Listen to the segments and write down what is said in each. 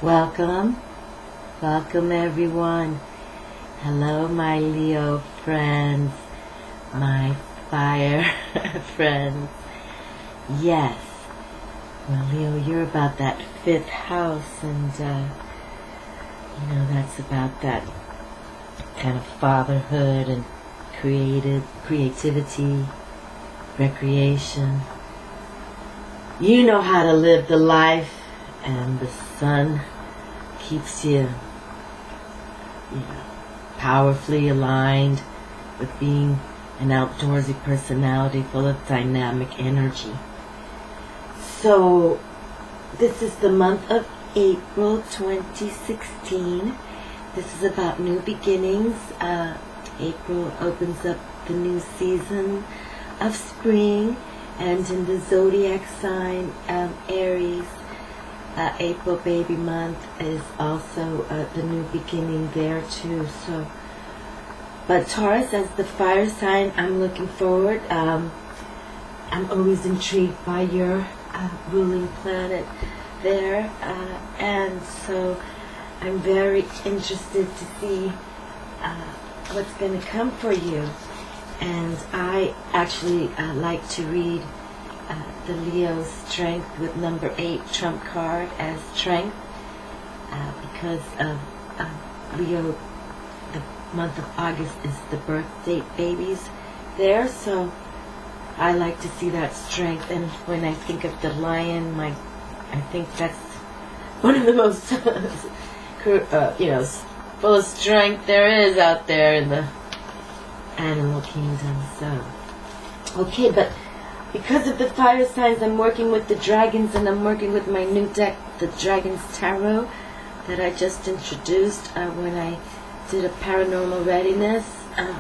Welcome, welcome everyone. Hello my Leo friends, my fire friends. Yes, well Leo, you're about that fifth house, and that's about that kind of fatherhood and creativity, recreation. You know how to live the life, and the sun keeps you powerfully aligned with being an outdoorsy personality full of dynamic energy. So this is the month of April 2016. This is about new beginnings. April opens up the new season of spring, and in the zodiac sign Aries, April baby month is also the new beginning there too. So, but Taurus as the fire sign, I'm looking forward. I'm always intrigued by your ruling planet there, and so I'm very interested to see what's going to come for you. And I actually like to read the Leo strength with number 8 trump card as strength, because of Leo, the month of August is the birth date babies there, so I like to see that strength. And when I think of the lion, I think that's one of the most full of strength there is out there in the animal kingdom. So okay, but because of the fire signs, I'm working with the dragons, and I'm working with my new deck, the Dragons Tarot, that I just introduced when I did a paranormal readiness a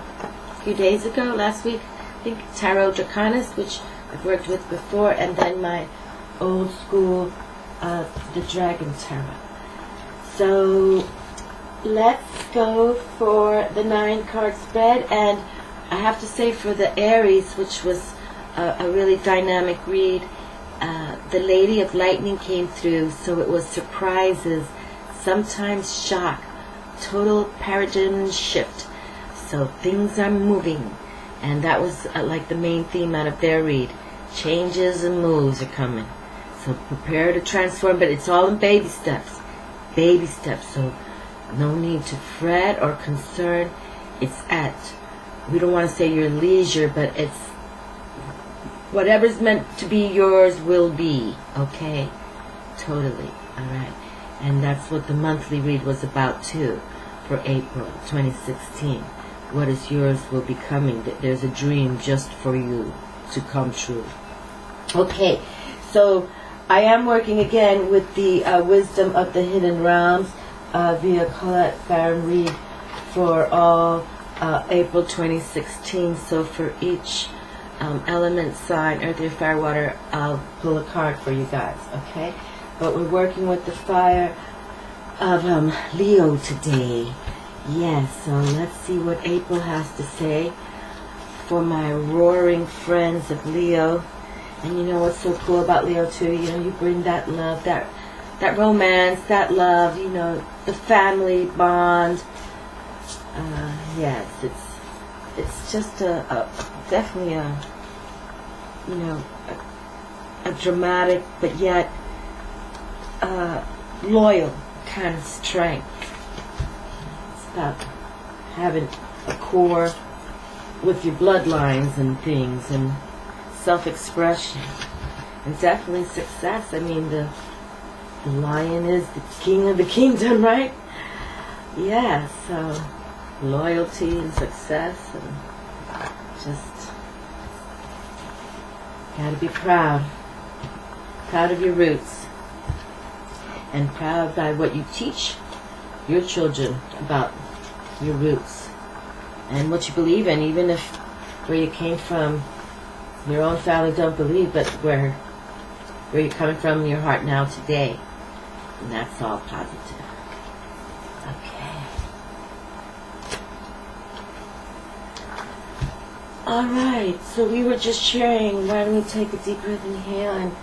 few days ago, last week, I think, Tarot Draconis, which I've worked with before, and then my old school, the Dragon Tarot. So let's go for the 9-card spread. And I have to say, for the Aries, which was a really dynamic read, the Lady of Lightning came through, so it was surprises, sometimes shock, total paradigm shift. So things are moving, and that was like the main theme out of their read. Changes and moves are coming, so prepare to transform, but it's all in baby steps. Baby steps, so no need to fret or concern. It's at, we don't want to say your leisure, but it's whatever's meant to be yours will be. Okay? Totally. Alright. And that's what the monthly read was about too, for April 2016. What is yours will be coming. There's a dream just for you to come true. Okay. So I am working again with the Wisdom of the Hidden Realms via Colette Baron Reed for all April 2016. So for each element sign, earth, air, fire, water, I'll pull a card for you guys, okay? But we're working with the fire of Leo today. Yes, so let's see what April has to say for my roaring friends of Leo. And you know what's so cool about Leo too? You bring that love, that romance, that love, the family bond. Yes, it's just definitely a dramatic but yet loyal kind of strength. It's about having a core with your bloodlines and things, and self-expression, and definitely success. I mean, the lion is the king of the kingdom, right? Yeah, so loyalty and success, and just gotta be proud of your roots, and proud by what you teach your children about your roots and what you believe in, even if where you came from, your own family don't believe, but where you're coming from in your heart now today, and that's all positive. Okay. Alright, so we were just sharing. Why don't we take a deep breath, inhale, and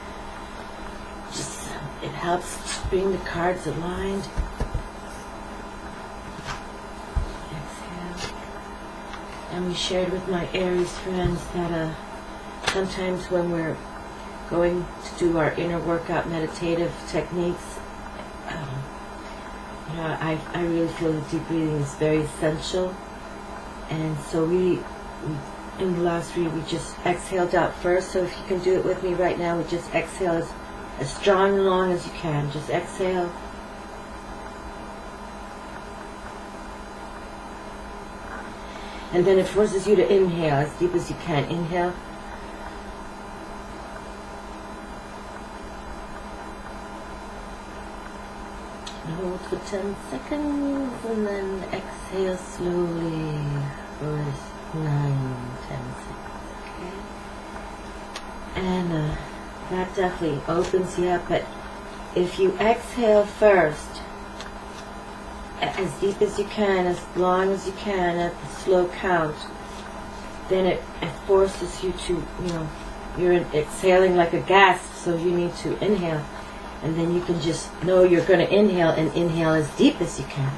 just it helps bring the cards aligned. Exhale. And we shared with my Aries friends that sometimes when we're going to do our inner workout meditative techniques, I really feel that deep breathing is very essential. And so we in the last read, we just exhaled out first. So if you can do it with me right now, we just exhale as strong and long as you can. Just exhale. And then it forces you to inhale as deep as you can. Inhale. Hold for 10 seconds and then exhale slowly for 9, 10 seconds. Okay? And that definitely opens you up. But if you exhale first, as deep as you can, as long as you can at the slow count, then it forces you to, you're exhaling like a gasp, so you need to inhale. And then you can just know you're going to inhale and inhale as deep as you can.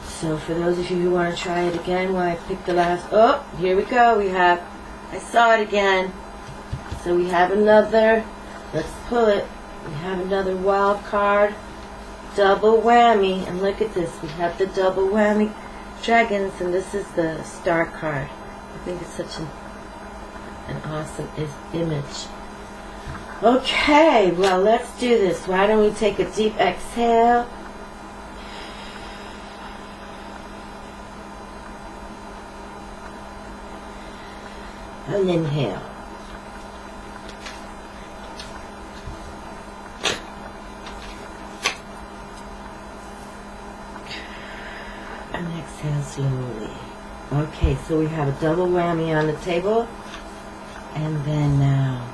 So for those of you who want to try it again, while I pick the last, oh, here we go. I saw it again. So we have another, let's pull it. We have another wild card, double whammy. And look at this, we have the double whammy dragons, and this is the star card. I think it's such an awesome image. Okay, well, let's do this. Why don't we take a deep exhale? And inhale. And exhale slowly. Okay, so we have a double whammy on the table. And then now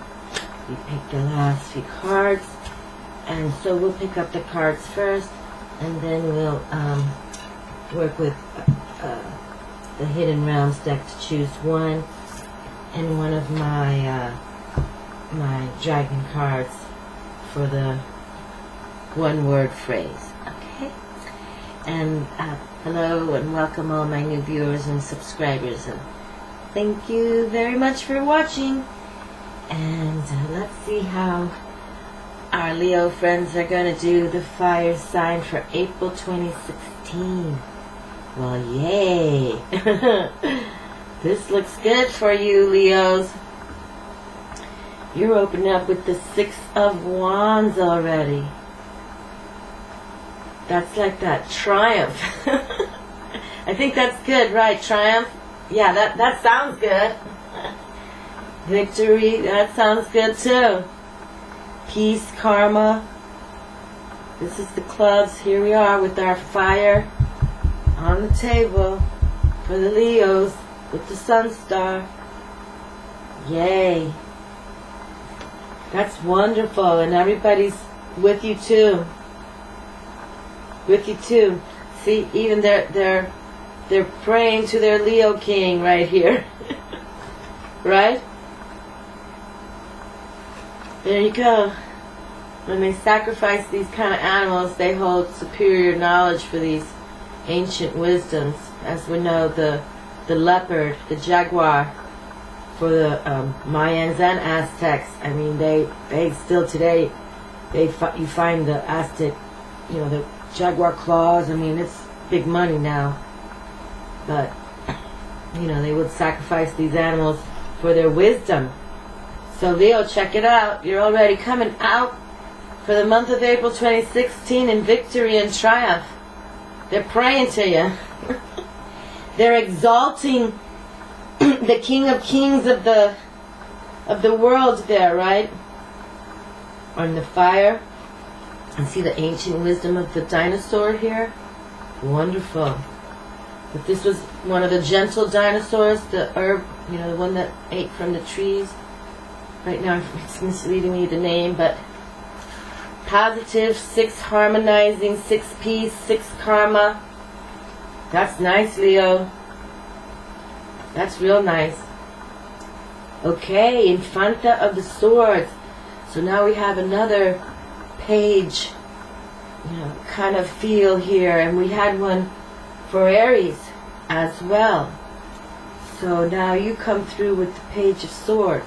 we pick the last few cards, and so we'll pick up the cards first, and then we'll work with the Hidden Realms deck to choose one, and one of my my dragon cards for the one-word phrase. Okay, and hello and welcome all my new viewers and subscribers, and thank you very much for watching. And let's see how our Leo friends are going to do the fire sign for April 2016. Well, yay! This looks good for you, Leos. You're opening up with the 6 of Wands already. That's like that triumph. I think that's good, right? Triumph? Yeah, that sounds good. Victory, that sounds good too. Peace, karma. This is the clubs. Here we are with our fire on the table for the Leos with the sun star. Yay. That's wonderful, and everybody's with you too. With you too. See, even they're praying to their Leo king right here. Right? There you go. When they sacrifice these kind of animals, they hold superior knowledge for these ancient wisdoms. As we know, the leopard, the jaguar, for the Mayans and Aztecs. I mean, they still today, you find the Aztec, the jaguar claws. I mean, it's big money now. But, they would sacrifice these animals for their wisdom. So Leo, check it out. You're already coming out for the month of April 2016 in victory and triumph. They're praying to you. They're exalting the King of Kings of the world there, right? On the fire. And see the ancient wisdom of the dinosaur here? Wonderful. But this was one of the gentle dinosaurs, the herb, the one that ate from the trees. Right now it's misleading me, the name, but positive, 6 harmonizing, 6 peace, 6 karma. That's nice, Leo. That's real nice. Okay, Infanta of the Swords. So now we have another page, kind of feel here. And we had one for Aries as well. So now you come through with the Page of Swords.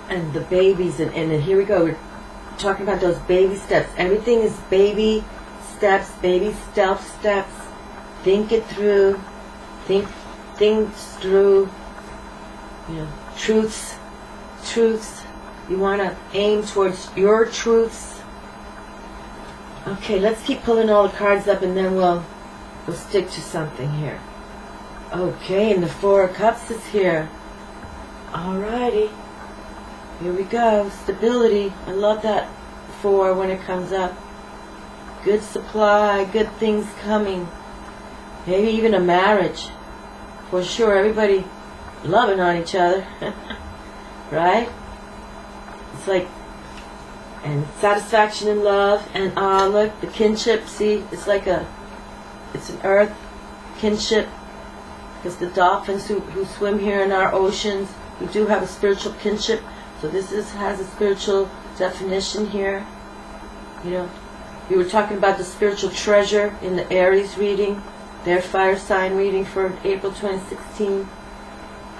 And the babies, and then here we go. We're talking about those baby steps. Everything is baby steps, baby steps. Think it through. Think things through. Truths. You want to aim towards your truths. Okay, let's keep pulling all the cards up, and then we'll stick to something here. Okay, and the Four of Cups is here. Alrighty. Here we go. Stability. I love that 4 when it comes up. Good supply, good things coming. Maybe even a marriage. For sure, everybody loving on each other. Right? It's like, and satisfaction in love. And look, the kinship, see, it's like it's an earth kinship. Because the dolphins who swim here in our oceans, we do have a spiritual kinship. So this has a spiritual definition here. We were talking about the spiritual treasure in the Aries reading, their fire sign reading for April 2016.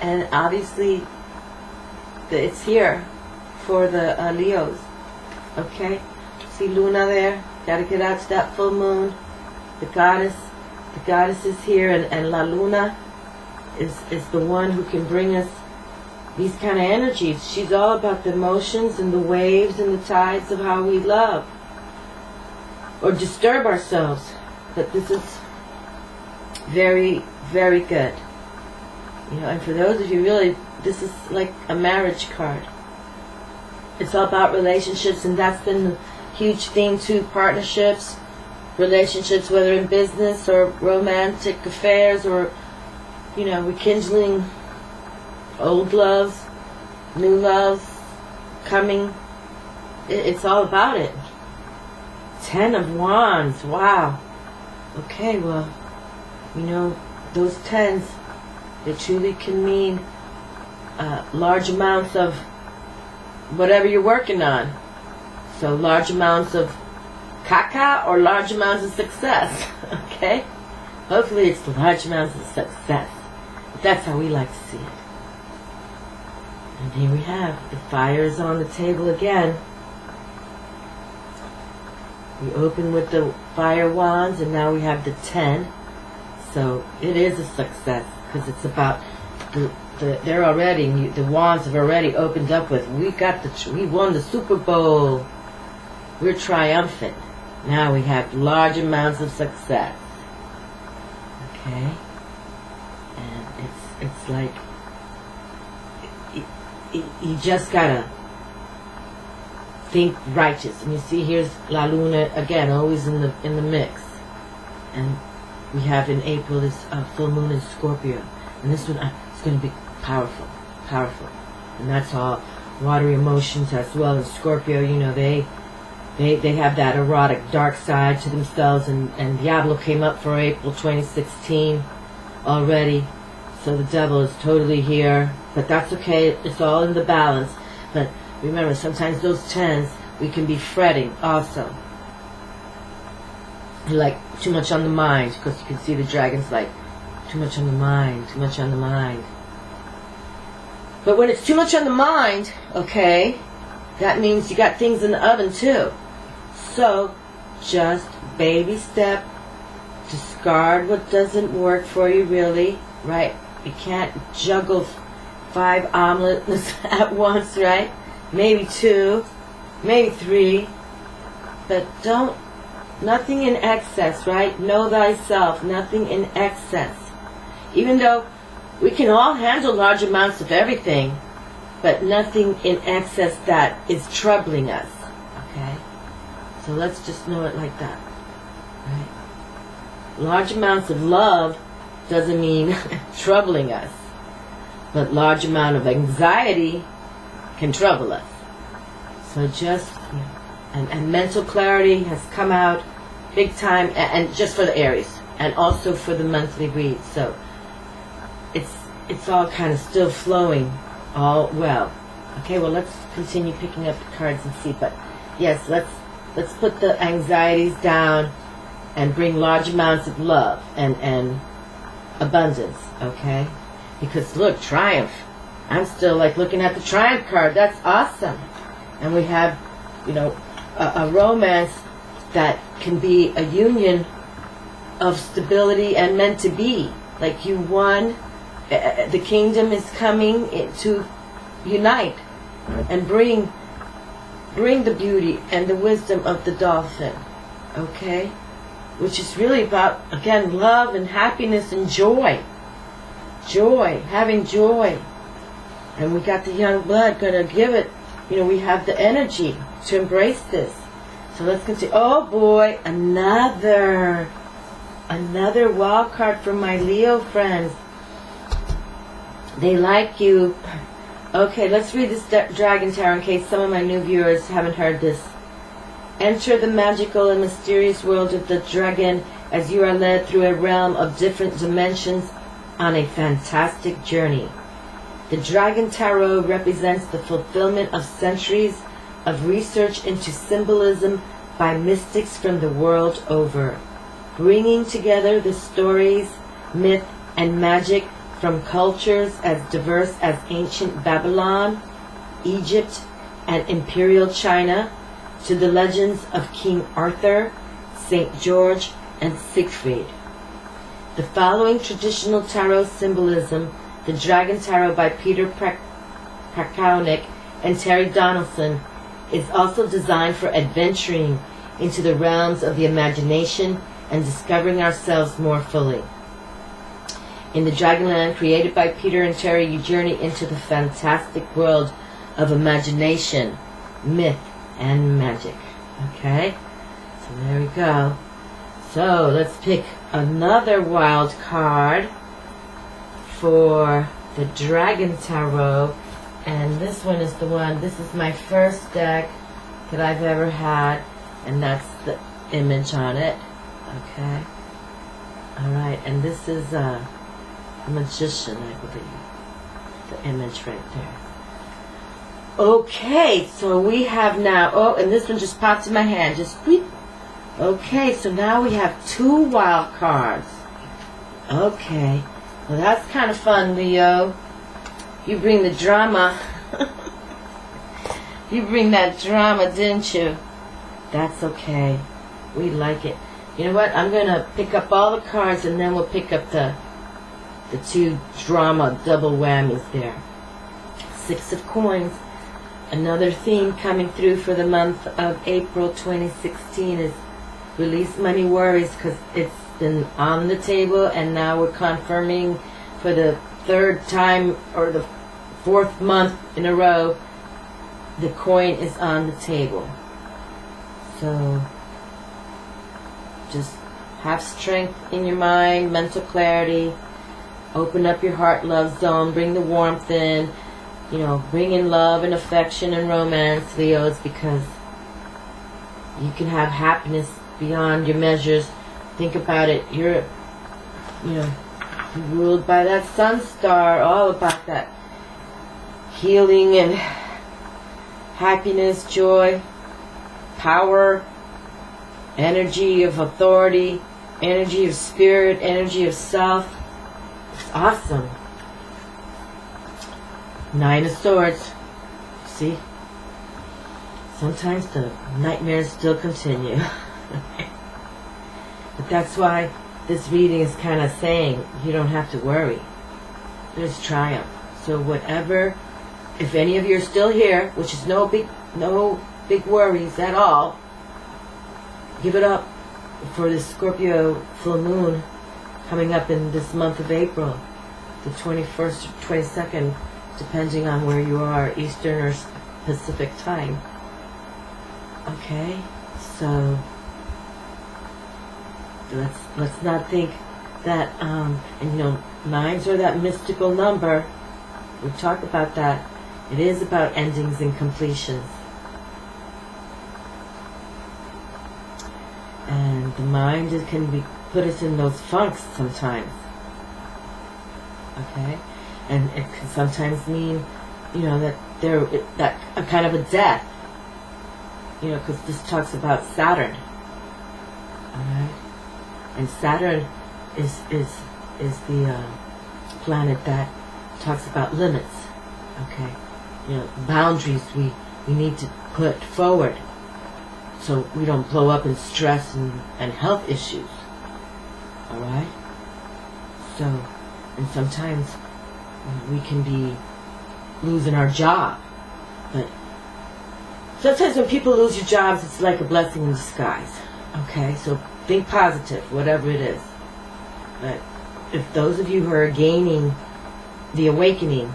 And obviously, it's here for the Leos. Okay? See Luna there? Got to get out to that full moon. The goddess is here, and La Luna is the one who can bring us these kind of energies. She's all about the emotions and the waves and the tides of how we love or disturb ourselves. But this is very, very good. And for those of you really, this is like a marriage card. It's all about relationships, and that's been the huge theme too. Partnerships, relationships, whether in business or romantic affairs or, rekindling old loves, new loves, coming. It's all about it. 10 of Wands. Wow. Okay, well, those 10s, they truly can mean large amounts of whatever you're working on. So large amounts of caca or large amounts of success. Okay? Hopefully it's large amounts of success. But that's how we like to see it. And here we have, the fire is on the table again. We open with the fire wands, and now we have the 10. So it is a success, because it's about they're already, the wands have already opened up with, we won the Super Bowl. We're triumphant. Now we have large amounts of success. Okay? And it's like, you just gotta think righteous. And you see, here's La Luna again, always in the mix. And we have in April this full moon in Scorpio, and this one is going to be powerful. And that's all watery emotions as well. In Scorpio, they have that erotic dark side to themselves, and Diablo came up for April 2016 already. So the devil is totally here, but that's okay. It's all in the balance. But remember, sometimes those 10s, we can be fretting also. Like, too much on the mind, because you can see the dragons like, too much on the mind, too much on the mind. But when it's too much on the mind, okay, that means you got things in the oven too. So, just baby step, discard what doesn't work for you really, right? You can't juggle 5 omelets at once, right? Maybe 2, maybe 3, but nothing in excess, right? Know thyself, nothing in excess. Even though we can all handle large amounts of everything, but nothing in excess that is troubling us, okay? So let's just know it like that, right? Large amounts of love doesn't mean troubling us, but large amount of anxiety can trouble us. So just, and mental clarity has come out big time, and just for the Aries, and also for the monthly read. So it's all kind of still flowing all well. Okay, well, let's continue picking up the cards and see. But yes, let's put the anxieties down and bring large amounts of love and abundance. Okay, because look, triumph. I'm still like looking at the triumph card. That's awesome. And we have, you know, a romance that can be a union of stability and meant to be. Like you won. The kingdom is coming to unite and bring the beauty and the wisdom of the dolphin. Okay? Which is really about, again, love and happiness and joy. Joy. Having joy. And we got the young blood gonna give it. You know, we have the energy to embrace this. So let's continue. Oh boy, another wild card from my Leo friends. They like you. Okay, let's read this Dragon Tarot in case some of my new viewers haven't heard this. Enter the magical and mysterious world of the dragon as you are led through a realm of different dimensions on a fantastic journey. The Dragon Tarot represents the fulfillment of centuries of research into symbolism by mystics from the world over, bringing together the stories, myth, and magic from cultures as diverse as ancient Babylon, Egypt, and Imperial China, to the legends of King Arthur, St. George, and Siegfried. The following traditional tarot symbolism, the Dragon Tarot by Peter Prakownik and Terry Donaldson, is also designed for adventuring into the realms of the imagination and discovering ourselves more fully. In the Dragonland created by Peter and Terry, you journey into the fantastic world of imagination, myth, and magic. Okay? So there we go. So let's pick another wild card for the Dragon Tarot. And this one is the one, this is my first deck that I've ever had. And that's the image on it. Okay? Alright, and this is a magician, I believe. The image right there. Okay, so we have now, oh, and this one just popped in my hand, just whoop. Okay, so now we have 2 wild cards. Okay, well that's kind of fun, Leo. You bring the drama. You bring that drama, didn't you? That's okay. We like it. You know what? I'm going to pick up all the cards and then we'll pick up the 2 drama double whammies there. 6 of coins. Another theme coming through for the month of April 2016 is release money worries, because it's been on the table and now we're confirming for the 3rd time or the 4th month in a row the coin is on the table. So just have strength in your mind, mental clarity, open up your heart love zone, bring the warmth in, you know, bring in love and affection and romance, Leos, because you can have happiness beyond your measures. Think about it. You're, you know, ruled by that sun star, all about that healing and happiness, joy, power, energy of authority, energy of spirit, energy of self. It's awesome. 9 of Swords. See? Sometimes the nightmares still continue. But that's why this reading is kind of saying you don't have to worry. There's triumph. So whatever, if any of you are still here, which is no big worries at all, give it up for the Scorpio full moon coming up in this month of April, the 21st or 22nd, depending on where you are, Eastern or Pacific time. Okay, so let's not think that and you know, 9s are that mystical number. We talked about that. It is about endings and completions. And the mind can put us in those funks sometimes. Okay? And it can sometimes mean, you know, that there that a kind of a death. You know, because this talks about Saturn. All right, and Saturn is the planet that talks about limits. Okay, you know, boundaries we need to put forward so we don't blow up in stress and health issues. All right. So, and sometimes we can be losing our job, but sometimes when people lose your jobs, it's like a blessing in disguise. Okay, so think positive, whatever it is. But if those of you who are gaining the awakening,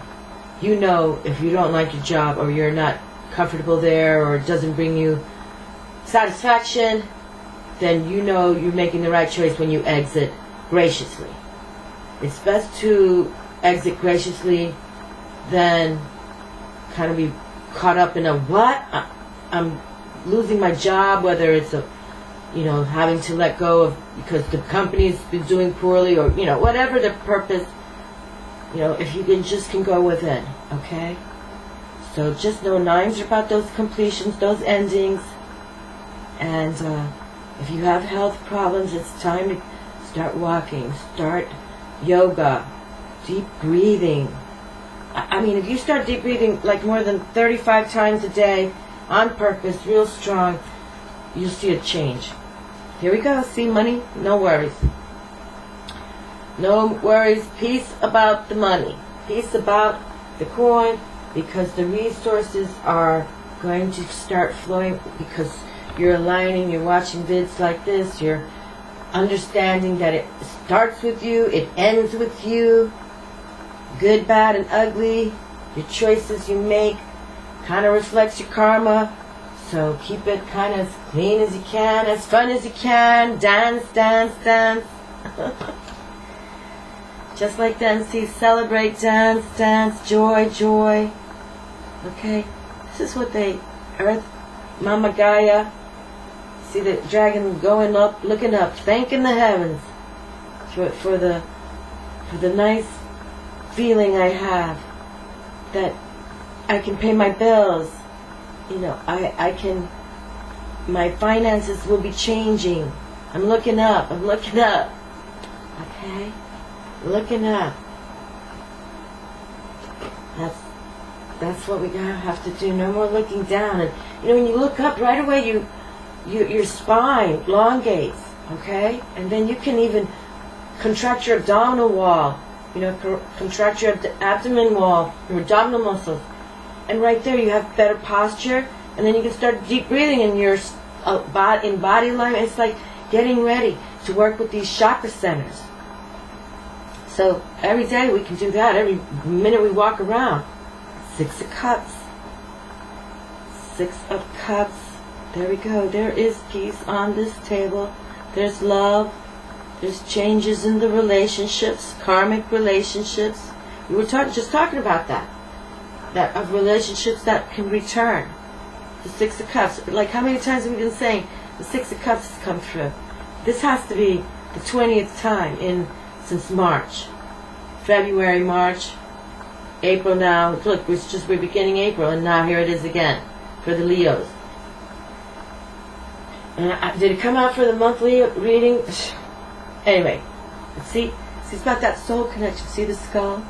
you know if you don't like your job or you're not comfortable there or it doesn't bring you satisfaction, then you know you're making the right choice when you exit graciously. It's best to exit graciously than kind of be caught up in a what? I'm losing my job, whether it's a, you know, having to let go of because the company's been doing poorly or, you know, whatever the purpose, you know, if you can go within, okay? So just know nines are about those completions, those endings, and if you have health problems, it's time to start walking, start yoga, deep breathing. I mean, if you start deep breathing like more than 35 times a day on purpose, real strong, you'll see a change. Here we go. See, money? No worries. No worries. Peace about the money. Peace about the coin, because the resources are going to start flowing because you're aligning, you're watching vids like this, you're understanding that it starts with you, it ends with you. Good, bad, and ugly. Your choices you make kind of reflects your karma. So keep it kind of as clean as you can, as fun as you can. Dance, dance, dance. Just like dancing, celebrate, dance, dance, joy, joy. Okay? This is what they, Earth, Mama Gaia. See the dragon going up, looking up, thanking the heavens for the nice feeling I have that I can pay my bills. You know, I can, my finances will be changing. I'm looking up, okay? Looking up. That's what we gotta have to do. No more looking down. And you know, when you look up right away, your spine elongates, okay? And then you can even contract your abdominal wall. You know, contract your abdomen wall, your abdominal muscles. And right there you have better posture. And then you can start deep breathing in your body alignment. It's like getting ready to work with these chakra centers. So every day we can do that. Every minute we walk around. 6 of Cups. 6 of Cups. There we go. There is peace on this table. There's love. There's changes in the relationships, karmic relationships. We were just talking about that of relationships that can return. The 6 of Cups. Like how many times have we been saying the 6 of Cups has come through? This has to be the 20th time since March. February, March, April now. Look, we're beginning April, and now here it is again for the Leos. And did it come out for the monthly reading? Anyway, see, it's about that soul connection. See the skull?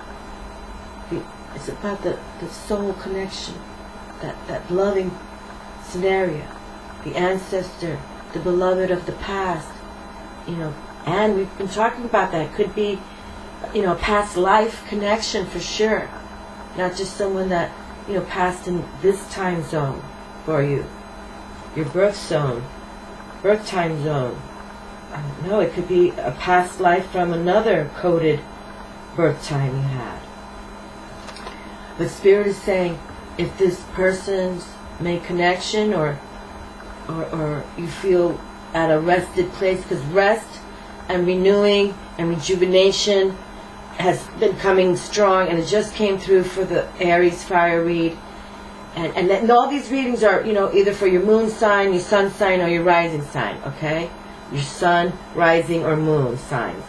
It's about the soul connection, that loving scenario, the ancestor, the beloved of the past, you know. And we've been talking about that. It could be, you know, a past life connection for sure, not just someone that, you know, passed in this time zone for you, your birth zone, birth time zone. No, it could be a past life from another coded birth time you had. But Spirit is saying, if this person's made connection or you feel at a rested place, because rest and renewing and rejuvenation has been coming strong, and it just came through for the Aries fire read. And all these readings are, you know, either for your moon sign, your sun sign, or your rising sign, okay? Your sun, rising, or moon signs.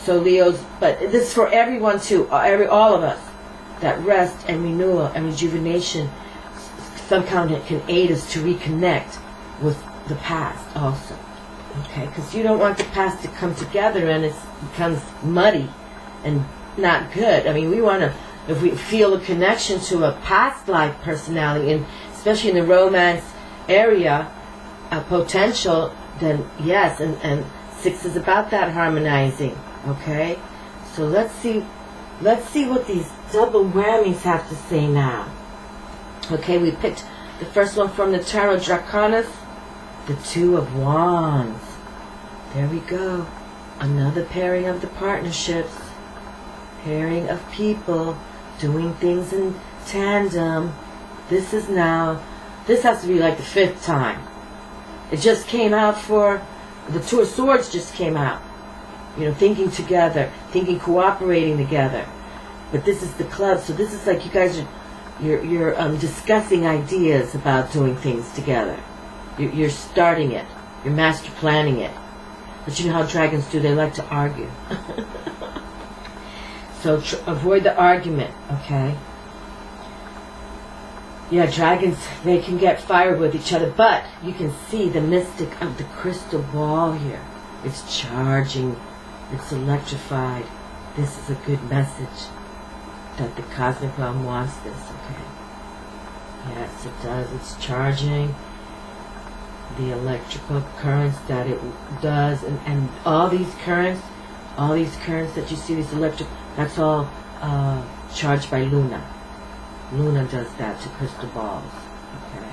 So Leos, but this is for everyone too, all of us. that rest and renewal and rejuvenation somehow can aid us to reconnect with the past also. Okay, because you don't want the past to come together and it becomes muddy and not good. I mean, we want to, if we feel a connection to a past life personality, and especially in the romance area, potential, then yes, and 6 is about that harmonizing. Okay, so let's see what these double whammies have to say now. Okay, we picked the first one from the Tarot Draconis, the 2 of Wands. There we go. Another pairing of the partnerships. Pairing of people doing things in tandem. This has to be like the 5th time. It just came out for, the 2 of Swords just came out. You know, thinking together, cooperating together. But this is the club, so this is like you guys are, you're discussing ideas about doing things together. You're starting it. You're master planning it. But you know how dragons do, they like to argue. So avoid the argument, okay? Yeah, dragons, they can get fired with each other, but you can see the mystic of the crystal ball here. It's charging. It's electrified. This is a good message that the cosmic realm wants this, okay? Yes, it does. It's charging the electrical currents that it does, and all these currents that you see, these electric, that's all charged by Luna. Luna does that to crystal balls, okay?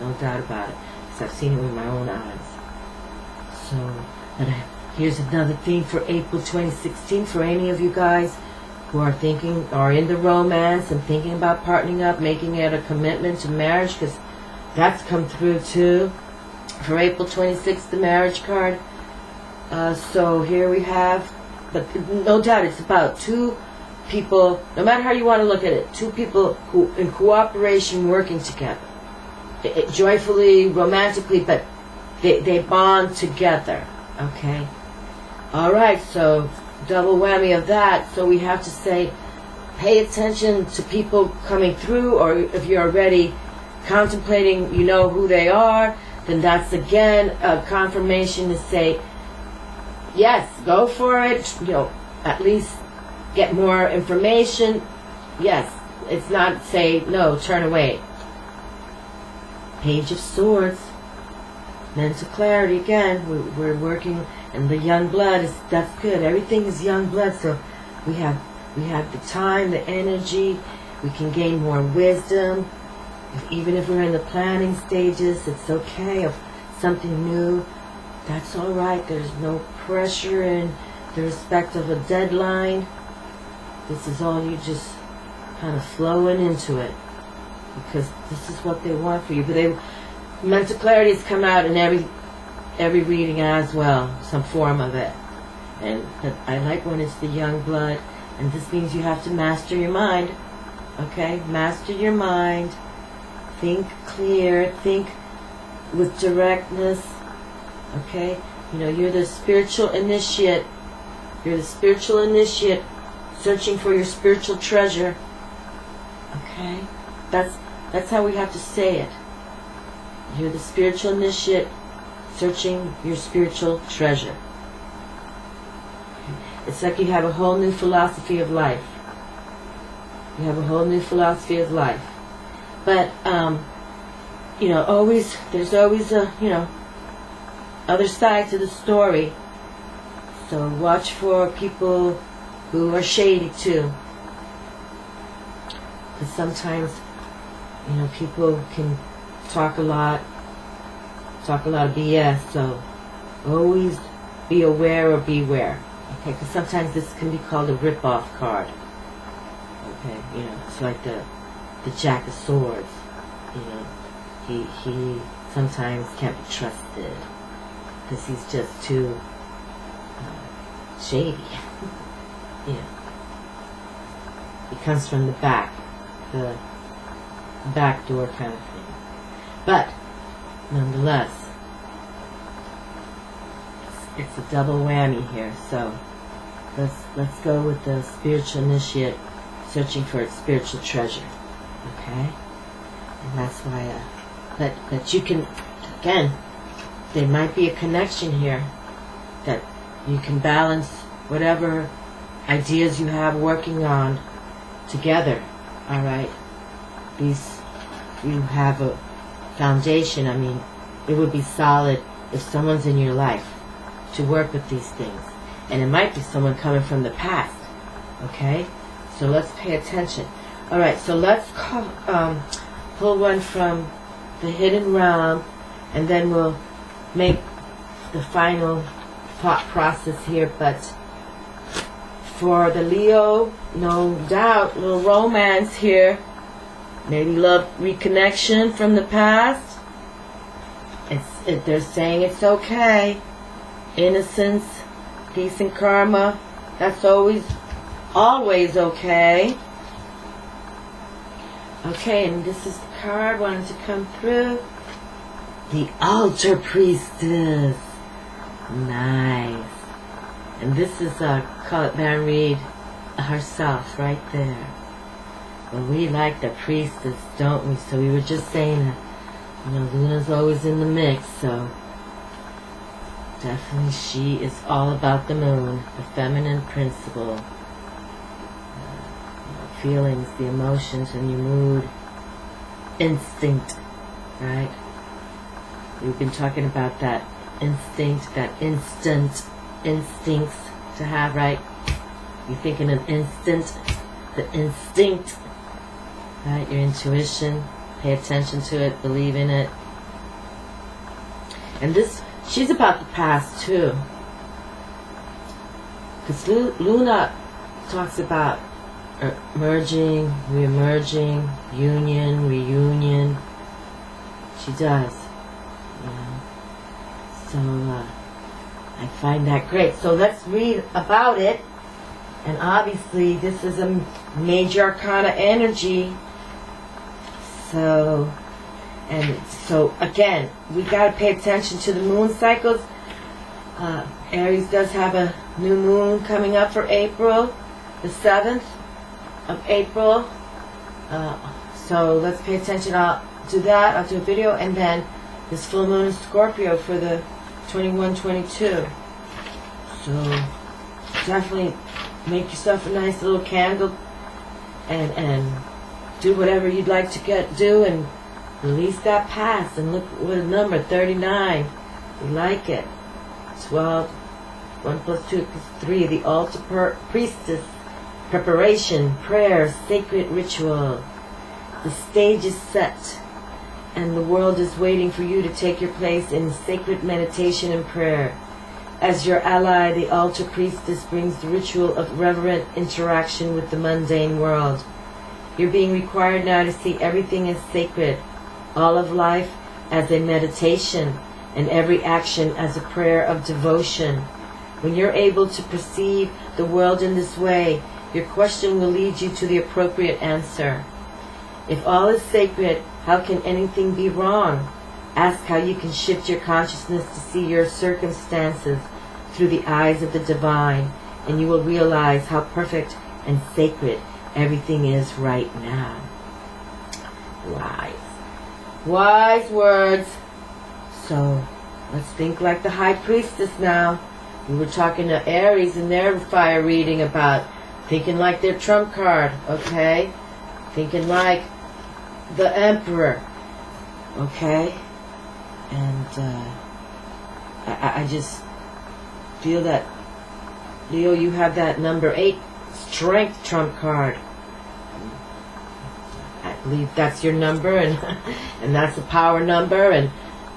No doubt about it, because I've seen it with my own eyes. So, but here's another thing for April 2016 for any of you guys who are in the romance and thinking about partnering up, making it a commitment to marriage, because that's come through too. For April 26th, the marriage card. So here we have, but no doubt it's about 2 people, no matter how you want to look at it, 2 people who in cooperation working together. Joyfully, romantically, but they bond together. Okay? Alright, so double whammy of that. So we have to say, pay attention to people coming through, or if you're already contemplating, you know who they are, then that's again a confirmation to say, yes, go for it, you know, at least get more information. Yes, it's not say, no, turn away. Page of Swords, mental clarity again, we're working, and the young blood, that's good, everything is young blood, so we have the time, the energy, we can gain more wisdom. Even if we're in the planning stages, it's okay. Of something new, that's all right. There's no pressure in the respect of a deadline. This is all you just kind of flowing into it, because this is what they want for you. But mental clarity has come out in every reading as well, some form of it. But I like when it's the young blood, and this means you have to master your mind. Okay, master your mind. Think clear, think with directness, okay? You know, you're the spiritual initiate. You're the spiritual initiate searching for your spiritual treasure, okay? That's how we have to say it. You're the spiritual initiate searching your spiritual treasure. It's like you have a whole new philosophy of life. You have a whole new philosophy of life. But, you know, there's always a, you know, other side to the story. So watch for people who are shady too. Because sometimes, you know, people can talk a lot of BS. So always be aware or beware. Okay, because sometimes this can be called a rip-off card. Okay, you know, it's like the Jack of Swords, you know, he sometimes can't be trusted because he's just too shady. Yeah, he comes from the back door kind of thing. But nonetheless, it's a double whammy here. So let's go with the spiritual initiate searching for its spiritual treasure. Okay? And that's why that you can, again, there might be a connection here that you can balance whatever ideas you have working on together. Alright? These, you have a foundation. I mean, it would be solid if someone's in your life to work with these things. And it might be someone coming from the past. Okay? So let's pay attention. Alright, so let's pull one from the hidden realm, and then we'll make the final thought process here. But for the Leo, no doubt, little romance here. Maybe love reconnection from the past. They're saying it's okay. Innocence, peace and karma. That's always okay. Okay, and this is the card wanted to come through. The Altar Priestess. Nice. And this is, call it Baron Reed herself right there. Well, we like the priestess, don't we? So we were just saying that, you know, Luna's always in the mix, so definitely she is all about the moon, the feminine principle. Feelings, the emotions, and your mood, instinct, right? We've been talking about that instinct, that instincts to have, right? You're thinking an instant, the instinct, right? Your intuition, pay attention to it, believe in it. And this, she's about the past too. Because Luna talks about merging, re-emerging, union, reunion. She does. You know. So I find that great. So let's read about it. And obviously this is a major arcana energy. So again, we got to pay attention to the moon cycles. Aries does have a new moon coming up for April the 7th of April. So let's pay attention. I'll do that. I'll do a video. And then this full moon in Scorpio for the 21-22. So definitely make yourself a nice little candle and do whatever you'd like to do and release that past. And look with a number 39. You like it. 12. 1 plus 2 plus 3. The Altar Priestess. Preparation, prayer, sacred ritual. The stage is set, and the world is waiting for you to take your place in sacred meditation and prayer. As your ally, the Altar Priestess brings the ritual of reverent interaction with the mundane world. You're being required now to see everything as sacred, all of life as a meditation, and every action as a prayer of devotion. When you're able to perceive the world in this way, your question will lead you to the appropriate answer. If all is sacred, how can anything be wrong? Ask how you can shift your consciousness to see your circumstances through the eyes of the divine, and you will realize how perfect and sacred everything is right now. Wise words. So let's think like the High Priestess now. We were talking to Aries in their fire reading about thinking like their trump card, okay? Thinking like the Emperor, okay? And I just feel that, Leo, you have that number 8 strength trump card. I believe that's your number, and that's a power number, and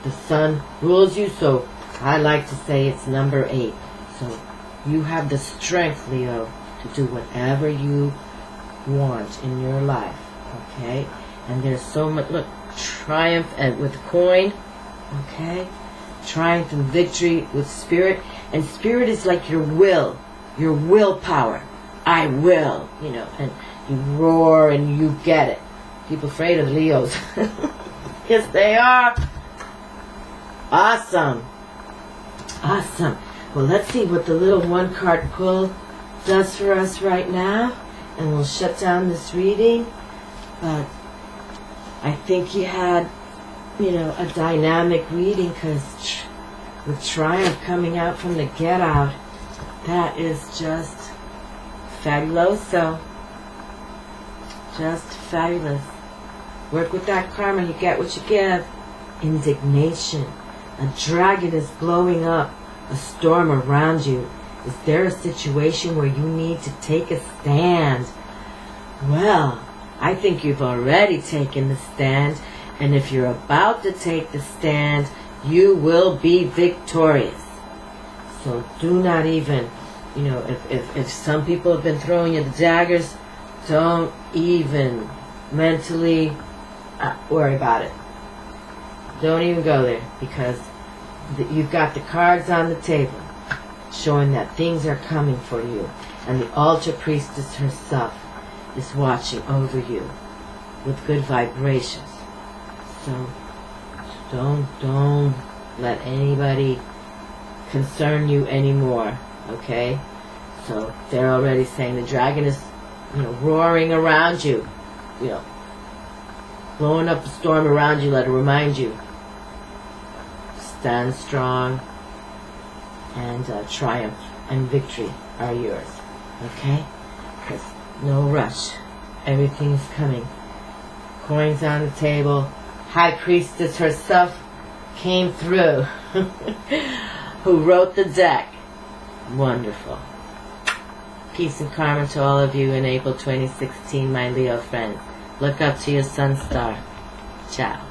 the sun rules you, so I like to say it's number 8. So you have the strength, Leo, to do whatever you want in your life, okay? And there's so much, look, triumph and with the coin, okay? Triumph and victory with spirit. And spirit is like your willpower. I will, you know, and you roar and you get it. People afraid of Leos. Yes, they are. Awesome. Awesome. Well, let's see what the little one card pull does for us right now. and we'll shut down this reading. But I think you had, a dynamic reading, because with Triumph coming out from the Get Out, that is just fabuloso. Just fabulous. Work with that karma, you get what you give. Indignation. A dragon is blowing up a storm around you. Is there a situation where you need to take a stand? Well, I think you've already taken the stand, and if you're about to take the stand, you will be victorious. So do not even, if some people have been throwing you the daggers, don't even mentally worry about it. Don't even go there, because you've got the cards on the table showing that things are coming for you, and the Altar Priestess herself is watching over you with good vibrations. So don't let anybody concern you anymore, okay? So they're already saying the dragon is, roaring around you, blowing up a storm around you. Let it remind you, stand strong, and triumph and victory are yours, okay? Because no rush, everything is coming. Coins on the table. High Priestess herself came through, who wrote the deck. Wonderful. Peace and karma to all of you in April 2016, my Leo friends. Look up to your sun star. Ciao.